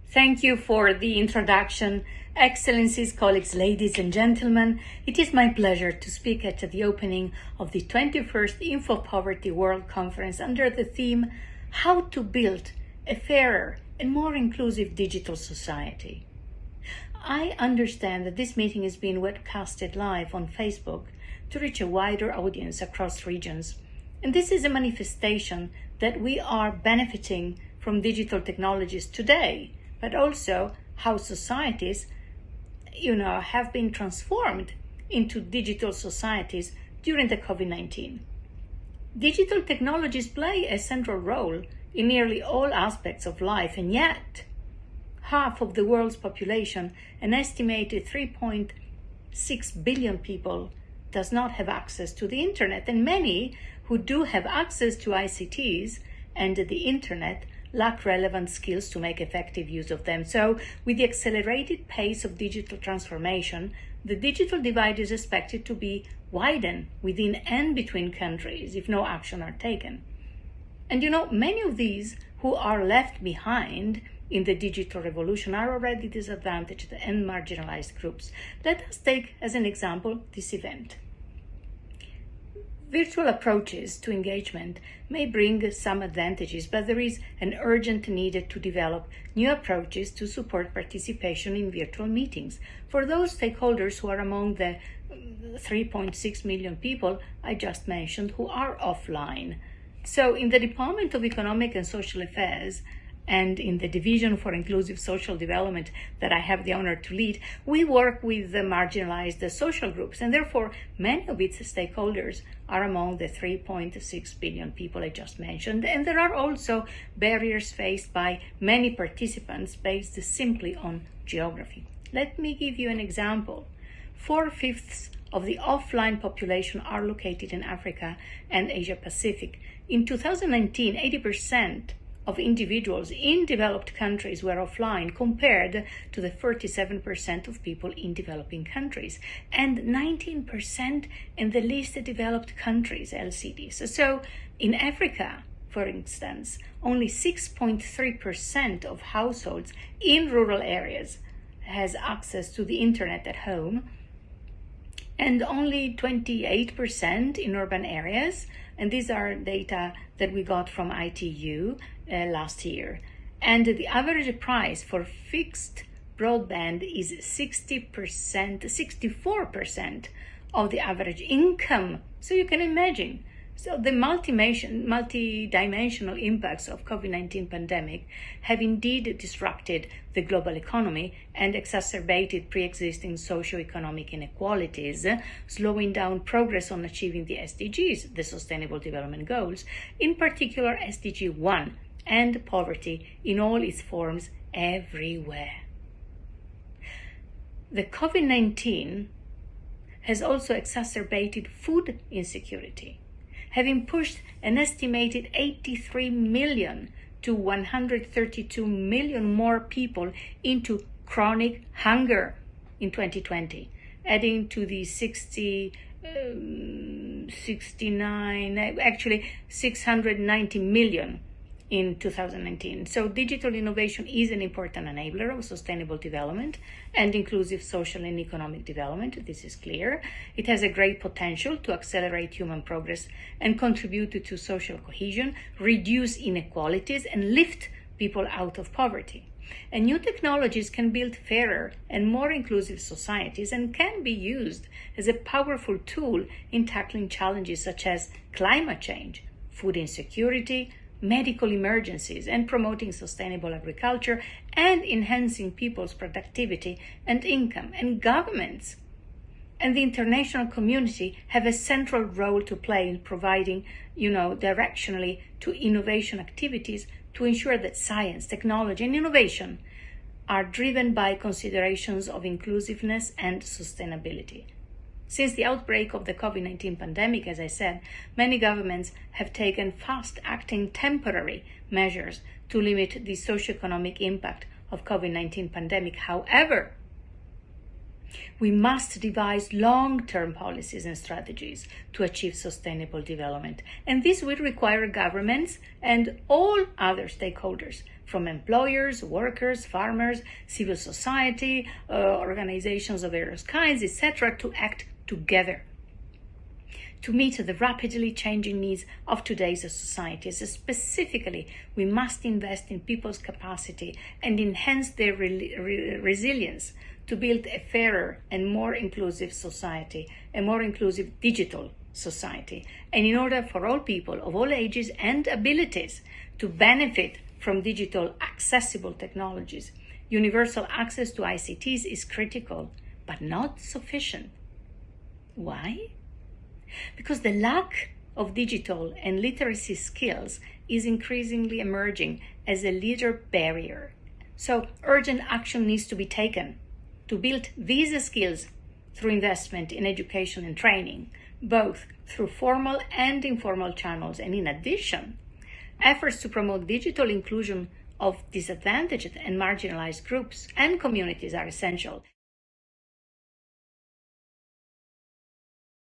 Thank you for the introduction. Excellencies, colleagues, ladies and gentlemen, it is my pleasure to speak at the opening of the 21st Info Poverty World Conference under the theme, How to Build a Fairer and More Inclusive Digital Society. I understand that this meeting is being webcasted live on Facebook to reach a wider audience across regions. And this is a manifestation that we are benefiting from digital technologies today, but also how societies, have been transformed into digital societies during the COVID-19. Digital technologies play a central role in nearly all aspects of life, and yet half of the world's population, an estimated 3.6 billion people, does not have access to the internet, and many who do have access to ICTs and the internet lack relevant skills to make effective use of them. So, with the accelerated pace of digital transformation, the digital divide is expected to be widened within and between countries if no action are taken. And many of these who are left behind in the digital revolution are already disadvantaged and marginalized groups. Let us take as an example this event. Virtual approaches to engagement may bring some advantages, but there is an urgent need to develop new approaches to support participation in virtual meetings for those stakeholders who are among the 3.6 million people I just mentioned who are offline. So in the Department of Economic and Social Affairs and in the Division for Inclusive Social Development that I have the honor to lead, we work with the marginalized social groups, and therefore many of its stakeholders are among the 3.6 billion people I just mentioned. And there are also barriers faced by many participants based simply on geography. Let me give you an example. 4/5 of the offline population are located in Africa and Asia Pacific. In 2019, 80% of individuals in developed countries were offline compared to the 47% of people in developing countries and 19% in the least developed countries, LCDs. So in Africa, for instance, only 6.3% of households in rural areas has access to the internet at home, and only 28% in urban areas. And these are data that we got from ITU last year. And the average price for fixed broadband is 64% of the average income. So you can imagine. So the multi-dimensional impacts of COVID-19 pandemic have indeed disrupted the global economy and exacerbated pre-existing socio-economic inequalities, slowing down progress on achieving the SDGs, the Sustainable Development Goals, in particular SDG 1, and poverty in all its forms everywhere. The COVID-19 has also exacerbated food insecurity, having pushed an estimated 83 million to 132 million more people into chronic hunger in 2020, adding to the 690 million in 2019. So digital innovation is an important enabler of sustainable development and inclusive social and economic development. This is clear. It has a great potential to accelerate human progress and contribute to social cohesion, reduce inequalities, and lift people out of poverty. And new technologies can build fairer and more inclusive societies and can be used as a powerful tool in tackling challenges such as climate change, food insecurity, medical emergencies, and promoting sustainable agriculture and enhancing people's productivity and income. And governments and the international community have a central role to play in providing, directionally to innovation activities to ensure that science, technology, and innovation are driven by considerations of inclusiveness and sustainability. Since the outbreak of the COVID-19 pandemic, as I said, many governments have taken fast-acting temporary measures to limit the socioeconomic impact of COVID-19 pandemic. However, We must devise long-term policies and strategies to achieve sustainable development. And this will require governments and all other stakeholders, from employers, workers, farmers, civil society, organizations of various kinds, etc., to act together to meet the rapidly changing needs of today's societies. Specifically, we must invest in people's capacity and enhance their resilience to build a fairer and more inclusive society, a more inclusive digital society. And in order for all people of all ages and abilities to benefit from digital accessible technologies, universal access to ICTs is critical, but not sufficient. Why? Because the lack of digital and literacy skills is increasingly emerging as a leader barrier. So urgent action needs to be taken to build these skills through investment in education and training, both through formal and informal channels. And in addition, efforts to promote digital inclusion of disadvantaged and marginalized groups and communities are essential.